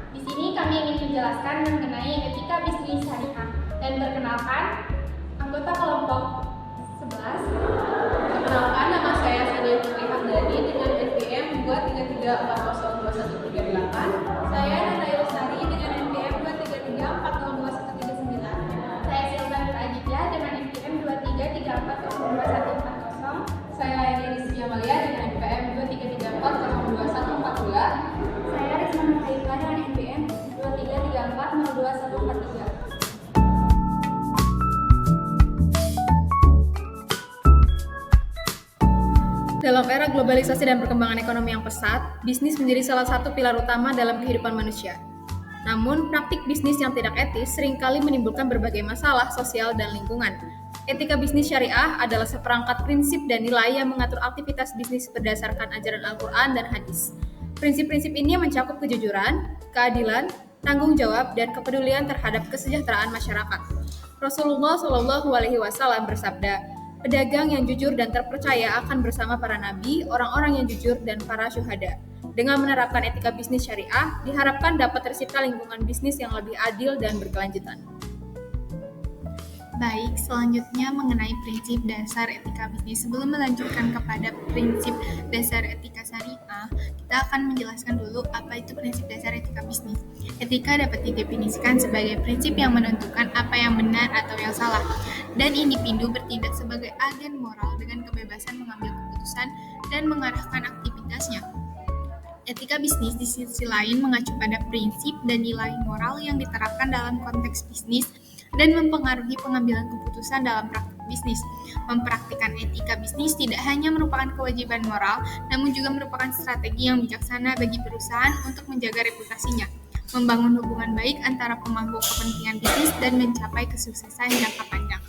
Di sini kami ingin menjelaskan mengenai etika bisnis syariah dan perkenalkan anggota kelompok 11. Perkenalkan, nama saya Sania Putri Hamdani dengan NPM 233402138. Saya Nana Yusari dengan NPM 233402139. Saya Silvan Aditya dengan NPM 233402140. Saya Eni Rizky Amalia dengan NPM 233402142. Saya Risma Nurhaifah dengan NPM 233402143. Dalam era globalisasi dan perkembangan ekonomi yang pesat, bisnis menjadi salah satu pilar utama dalam kehidupan manusia. Namun, praktik bisnis yang tidak etis seringkali menimbulkan berbagai masalah sosial dan lingkungan. Etika bisnis syariah adalah seperangkat prinsip dan nilai yang mengatur aktivitas bisnis berdasarkan ajaran Al-Quran dan hadis. Prinsip-prinsip ini mencakup kejujuran, keadilan, tanggung jawab, dan kepedulian terhadap kesejahteraan masyarakat. Rasulullah Shallallahu Alaihi Wasallam bersabda, pedagang yang jujur dan terpercaya akan bersama para nabi, orang-orang yang jujur, dan para syuhada. Dengan menerapkan etika bisnis syariah, diharapkan dapat tercipta lingkungan bisnis yang lebih adil dan berkelanjutan. Baik, selanjutnya mengenai prinsip dasar etika bisnis. Sebelum melanjutkan kepada prinsip dasar etika syariah, kita akan menjelaskan dulu apa itu prinsip dasar etika bisnis. Etika dapat didefinisikan sebagai prinsip yang menentukan apa yang benar atau yang salah, dan individu bertindak sebagai agen moral dengan kebebasan mengambil keputusan dan mengarahkan aktivitasnya. Etika bisnis di sisi lain mengacu pada prinsip dan nilai moral yang diterapkan dalam konteks bisnis dan mempengaruhi pengambilan keputusan dalam praktik bisnis. Mempraktikkan etika bisnis tidak hanya merupakan kewajiban moral, namun juga merupakan strategi yang bijaksana bagi perusahaan untuk menjaga reputasinya, membangun hubungan baik antara pemangku kepentingan bisnis, dan mencapai kesuksesan jangka panjang.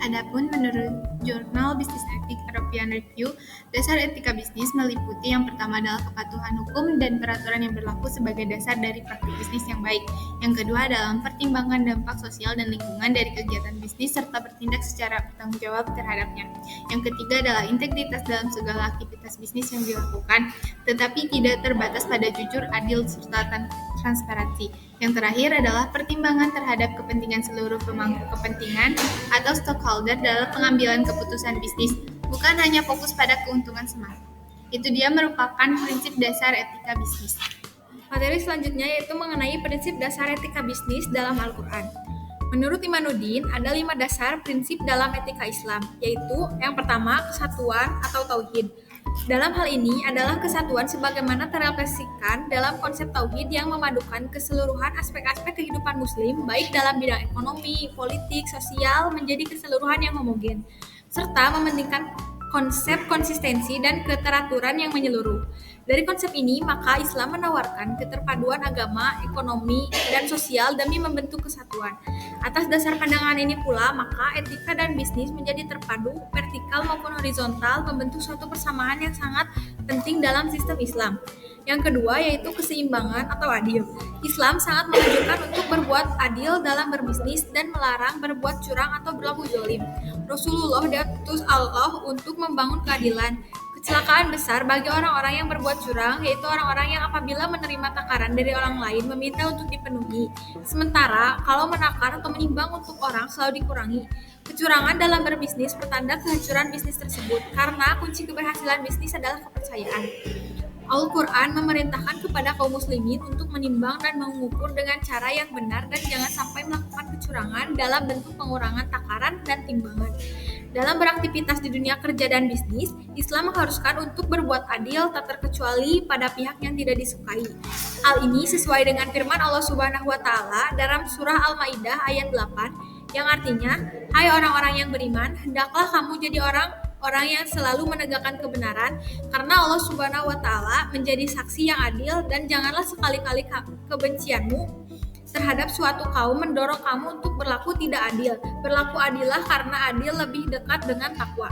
Adapun menurut Jurnal Business Ethics European Review, dasar etika bisnis meliputi yang pertama adalah kepatuhan hukum dan peraturan yang berlaku sebagai dasar dari praktik bisnis yang baik. Yang kedua adalah mempertimbangkan dampak sosial dan lingkungan dari kegiatan bisnis serta bertindak secara bertanggung jawab terhadapnya. Yang ketiga adalah integritas dalam segala aktivitas bisnis yang dilakukan, tetapi tidak terbatas pada jujur, adil, serta transparansi. Yang terakhir adalah pertimbangan terhadap kepentingan seluruh pemangku kepentingan atau stockholder dalam pengambilan keputusan bisnis, bukan hanya fokus pada keuntungan semata. Itu dia merupakan prinsip dasar etika bisnis. Materi selanjutnya yaitu mengenai prinsip dasar etika bisnis dalam Al-Quran. Menurut Imanuddin, ada 5 dasar prinsip dalam etika Islam, yaitu yang pertama, kesatuan atau tauhid. Dalam hal ini adalah kesatuan sebagaimana terrealisasikan dalam konsep tauhid yang memadukan keseluruhan aspek-aspek kehidupan muslim, baik dalam bidang ekonomi, politik, sosial, menjadi keseluruhan yang homogen, serta mementingkan konsep konsistensi dan keteraturan yang menyeluruh. Dari konsep ini, maka Islam menawarkan keterpaduan agama, ekonomi, dan sosial demi membentuk kesatuan. Atas dasar pandangan ini pula, maka etika dan bisnis menjadi terpadu, vertikal maupun horizontal, membentuk suatu persamaan yang sangat penting dalam sistem Islam. Yang kedua yaitu keseimbangan atau adil. Islam sangat menganjurkan untuk berbuat adil dalam berbisnis dan melarang berbuat curang atau berlaku zalim. Rasulullah diutus Allah untuk membangun keadilan. Kecelakaan besar bagi orang-orang yang berbuat curang, yaitu orang-orang yang apabila menerima takaran dari orang lain meminta untuk dipenuhi. Sementara kalau menakar atau menimbang untuk orang selalu dikurangi. Kecurangan dalam berbisnis pertanda kehancuran bisnis tersebut, karena kunci keberhasilan bisnis adalah kepercayaan. Al-Quran memerintahkan kepada kaum muslimin untuk menimbang dan mengukur dengan cara yang benar dan jangan sampai melakukan kecurangan dalam bentuk pengurangan takaran dan timbangan. Dalam beraktivitas di dunia kerja dan bisnis, Islam mengharuskan untuk berbuat adil tak terkecuali pada pihak yang tidak disukai. Hal ini sesuai dengan firman Allah Subhanahu wa taala dalam surah Al-Maidah ayat 8 yang artinya, "Hai orang-orang yang beriman, hendaklah kamu jadi orang yang selalu menegakkan kebenaran, karena Allah Subhanahu wa taala menjadi saksi yang adil, dan janganlah sekali-kali kebencianmu terhadap suatu kaum mendorong kamu untuk berlaku tidak adil. Berlaku adillah karena adil lebih dekat dengan takwa."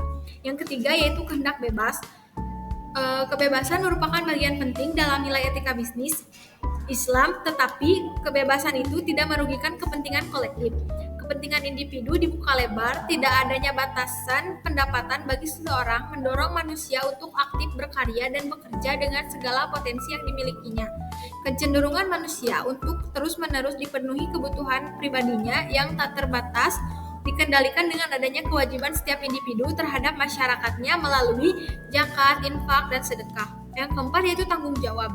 Yang ketiga yaitu kehendak bebas. Kebebasan merupakan bagian penting dalam nilai etika bisnis Islam, tetapi kebebasan itu tidak merugikan kepentingan kolektif. kepentingan individu dibuka lebar, tidak adanya batasan pendapatan bagi seseorang mendorong manusia untuk aktif berkarya dan bekerja dengan segala potensi yang dimilikinya. Kecenderungan manusia untuk terus-menerus dipenuhi kebutuhan pribadinya yang tak terbatas dikendalikan dengan adanya kewajiban setiap individu terhadap masyarakatnya melalui zakat, infak, dan sedekah. Yang keempat yaitu tanggung jawab.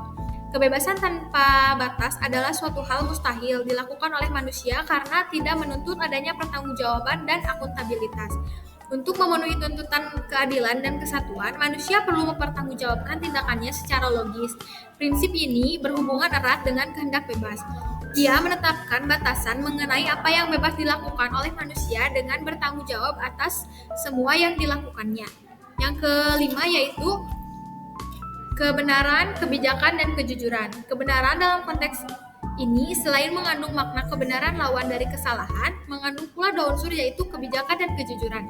Kebebasan tanpa batas adalah suatu hal mustahil dilakukan oleh manusia karena tidak menuntut adanya pertanggungjawaban dan akuntabilitas. Untuk memenuhi tuntutan keadilan dan kesatuan, manusia perlu mempertanggungjawabkan tindakannya secara logis. Prinsip ini berhubungan erat dengan kehendak bebas. Ia menetapkan batasan mengenai apa yang bebas dilakukan oleh manusia dengan bertanggung jawab atas semua yang dilakukannya. Yang kelima yaitu kebenaran, kebijakan, dan kejujuran. Kebenaran dalam konteks ini selain mengandung makna kebenaran lawan dari kesalahan, mengandung pula dua unsur yaitu kebijakan dan kejujuran.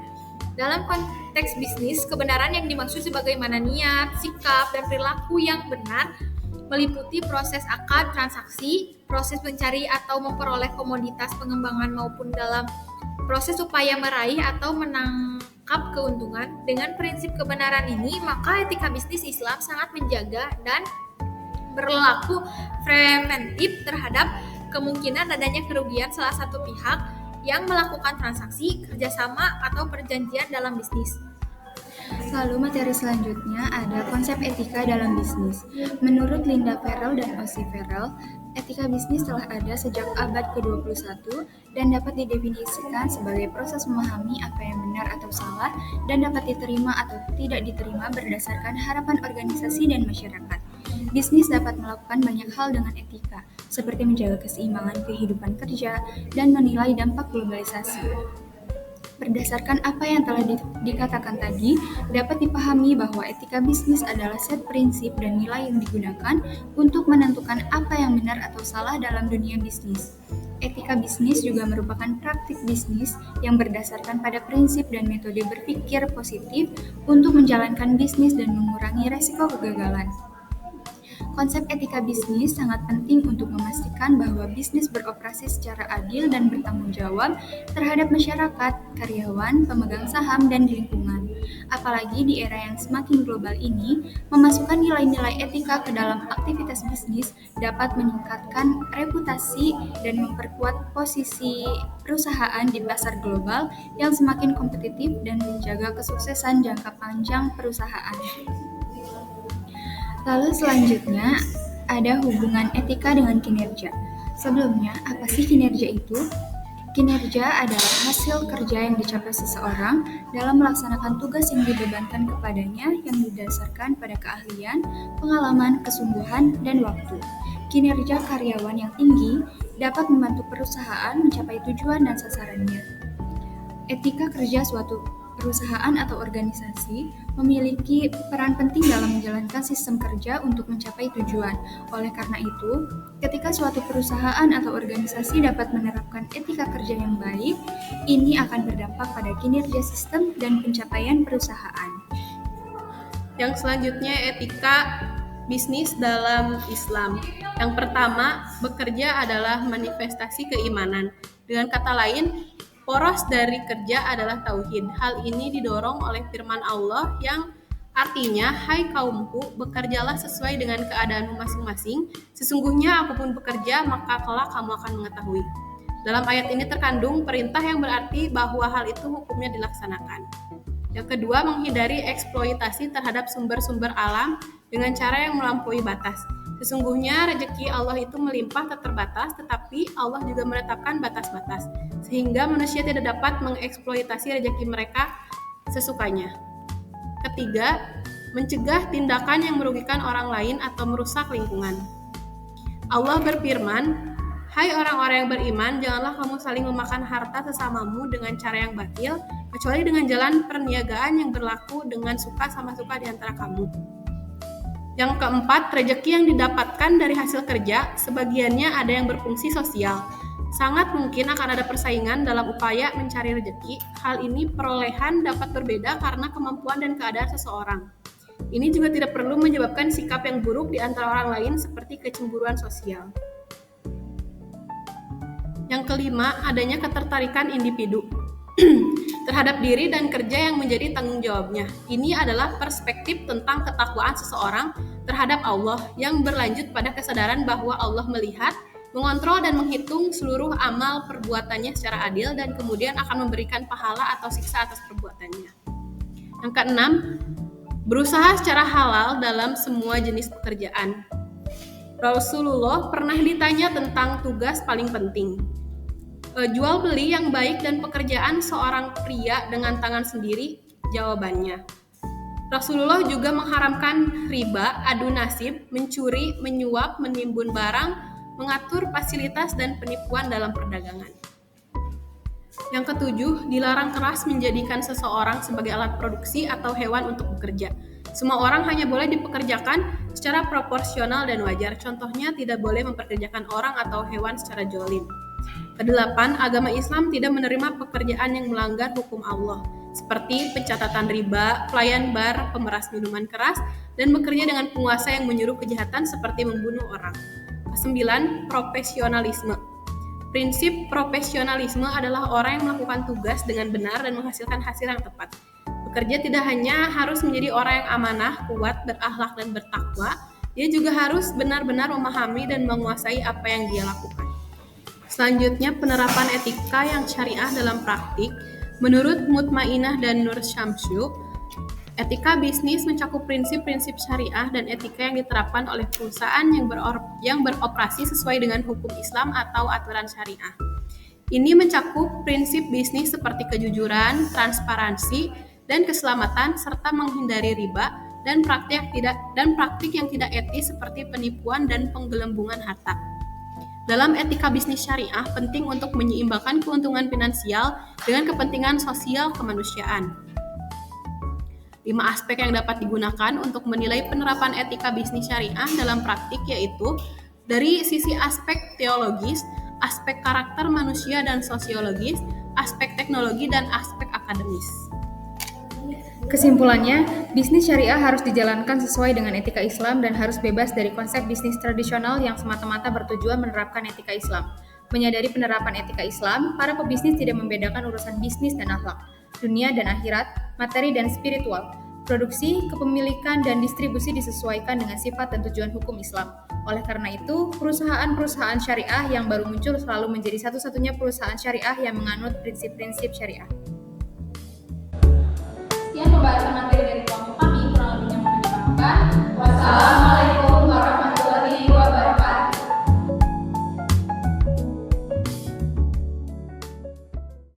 Dalam konteks bisnis, kebenaran yang dimaksud sebagaimana niat, sikap, dan perilaku yang benar meliputi proses akad transaksi, proses mencari atau memperoleh komoditas pengembangan maupun dalam proses upaya meraih atau menangkap keuntungan. Dengan prinsip kebenaran ini, maka etika bisnis Islam sangat menjaga dan berlaku preventif terhadap kemungkinan adanya kerugian salah satu pihak yang melakukan transaksi, kerjasama, atau perjanjian dalam bisnis. Lalu materi selanjutnya ada konsep etika dalam bisnis. Menurut Linda Farrell dan Ossie Farrell, etika bisnis telah ada sejak abad ke-21 dan dapat didefinisikan sebagai proses memahami apa yang benar atau salah dan dapat diterima atau tidak diterima berdasarkan harapan organisasi dan masyarakat. Bisnis dapat melakukan banyak hal dengan etika, seperti menjaga keseimbangan kehidupan kerja dan menilai dampak globalisasi. Berdasarkan apa yang telah dikatakan tadi, dapat dipahami bahwa etika bisnis adalah set prinsip dan nilai yang digunakan untuk menentukan apa yang benar atau salah dalam dunia bisnis. Etika bisnis juga merupakan praktik bisnis yang berdasarkan pada prinsip dan metode berpikir positif untuk menjalankan bisnis dan mengurangi resiko kegagalan. Konsep etika bisnis sangat penting untuk memastikan bahwa bisnis beroperasi secara adil dan bertanggung jawab terhadap masyarakat, karyawan, pemegang saham, dan lingkungan. Apalagi di era yang semakin global ini, memasukkan nilai-nilai etika ke dalam aktivitas bisnis dapat meningkatkan reputasi dan memperkuat posisi perusahaan di pasar global yang semakin kompetitif dan menjaga kesuksesan jangka panjang perusahaan. Lalu selanjutnya ada hubungan etika dengan kinerja. Sebelumnya, apa sih kinerja itu? Kinerja adalah hasil kerja yang dicapai seseorang dalam melaksanakan tugas yang dibebankan kepadanya yang didasarkan pada keahlian, pengalaman, kesungguhan, dan waktu. Kinerja karyawan yang tinggi dapat membantu perusahaan mencapai tujuan dan sasarannya. Etika kerja suatu perusahaan atau organisasi memiliki peran penting dalam menjalankan sistem kerja untuk mencapai tujuan. Oleh karena itu, ketika suatu perusahaan atau organisasi dapat menerapkan etika kerja yang baik, ini akan berdampak pada kinerja sistem dan pencapaian perusahaan. Yang selanjutnya etika bisnis dalam Islam. Yang pertama, bekerja adalah manifestasi keimanan. Dengan kata lain, poros dari kerja adalah tauhid. Hal ini didorong oleh firman Allah yang artinya, hai kaumku, bekerjalah sesuai dengan keadaanmu masing-masing. Sesungguhnya aku pun bekerja, maka kelak kamu akan mengetahui. Dalam ayat ini terkandung perintah yang berarti bahwa hal itu hukumnya dilaksanakan. Yang kedua, menghindari eksploitasi terhadap sumber-sumber alam dengan cara yang melampaui batas. Sesungguhnya rezeki Allah itu melimpah tak terbatas, tetapi Allah juga menetapkan batas-batas, sehingga manusia tidak dapat mengeksploitasi rezeki mereka sesukanya. Ketiga, mencegah tindakan yang merugikan orang lain atau merusak lingkungan. Allah berfirman, hai orang-orang yang beriman, janganlah kamu saling memakan harta sesamamu dengan cara yang batil, kecuali dengan jalan perniagaan yang berlaku dengan suka sama suka di antara kamu. Yang keempat, rezeki yang didapatkan dari hasil kerja, sebagiannya ada yang berfungsi sosial. Sangat mungkin akan ada persaingan dalam upaya mencari rezeki. Hal ini perolehan dapat berbeda karena kemampuan dan keadaan seseorang. Ini juga tidak perlu menyebabkan sikap yang buruk di antara orang lain seperti kecemburuan sosial. Yang kelima, adanya ketertarikan individu terhadap diri dan kerja yang menjadi tanggung jawabnya. Ini adalah perspektif tentang ketakwaan seseorang terhadap Allah yang berlanjut pada kesadaran bahwa Allah melihat, mengontrol dan menghitung seluruh amal perbuatannya secara adil dan kemudian akan memberikan pahala atau siksa atas perbuatannya. Yang keenam, berusaha secara halal dalam semua jenis pekerjaan. Rasulullah pernah ditanya tentang tugas paling penting. Jual beli yang baik dan pekerjaan seorang pria dengan tangan sendiri, jawabannya. Rasulullah juga mengharamkan riba, adu nasib, mencuri, menyuap, menimbun barang, mengatur fasilitas dan penipuan dalam perdagangan. Yang ketujuh, dilarang keras menjadikan seseorang sebagai alat produksi atau hewan untuk bekerja. Semua orang hanya boleh dipekerjakan secara proporsional dan wajar. Contohnya, tidak boleh memperkerjakan orang atau hewan secara jolim. Kedelapan, agama Islam tidak menerima pekerjaan yang melanggar hukum Allah, seperti pencatatan riba, pelayan bar, pemeras minuman keras, dan bekerja dengan penguasa yang menyuruh kejahatan seperti membunuh orang. Kesembilan, profesionalisme. Prinsip profesionalisme adalah orang yang melakukan tugas dengan benar dan menghasilkan hasil yang tepat. Pekerja tidak hanya harus menjadi orang yang amanah, kuat, berakhlak, dan bertakwa, dia juga harus benar-benar memahami dan menguasai apa yang dia lakukan. Selanjutnya, penerapan etika yang syariah dalam praktik. Menurut Mutmainah dan Nur Syamsu, etika bisnis mencakup prinsip-prinsip syariah dan etika yang diterapkan oleh perusahaan yang beroperasi sesuai dengan hukum Islam atau aturan syariah. Ini mencakup prinsip bisnis seperti kejujuran, transparansi, dan keselamatan, serta menghindari riba dan praktik yang tidak etis seperti penipuan dan penggelembungan harta. Dalam etika bisnis syariah, penting untuk menyeimbangkan keuntungan finansial dengan kepentingan sosial kemanusiaan. 5 aspek yang dapat digunakan untuk menilai penerapan etika bisnis syariah dalam praktik yaitu dari sisi aspek teologis, aspek karakter manusia dan sosiologis, aspek teknologi, dan aspek akademis. Kesimpulannya, bisnis syariah harus dijalankan sesuai dengan etika Islam dan harus bebas dari konsep bisnis tradisional yang semata-mata bertujuan menerapkan etika Islam. Menyadari penerapan etika Islam, para pebisnis tidak membedakan urusan bisnis dan akhlak, dunia dan akhirat, materi dan spiritual. Produksi, kepemilikan, dan distribusi disesuaikan dengan sifat dan tujuan hukum Islam. Oleh karena itu, perusahaan-perusahaan syariah yang baru muncul selalu menjadi satu-satunya perusahaan syariah yang menganut prinsip-prinsip syariah. Sekian pembahasan materi dari kelompok kami, kurang lebihnya mohon dimaafkan. Wassalamualaikum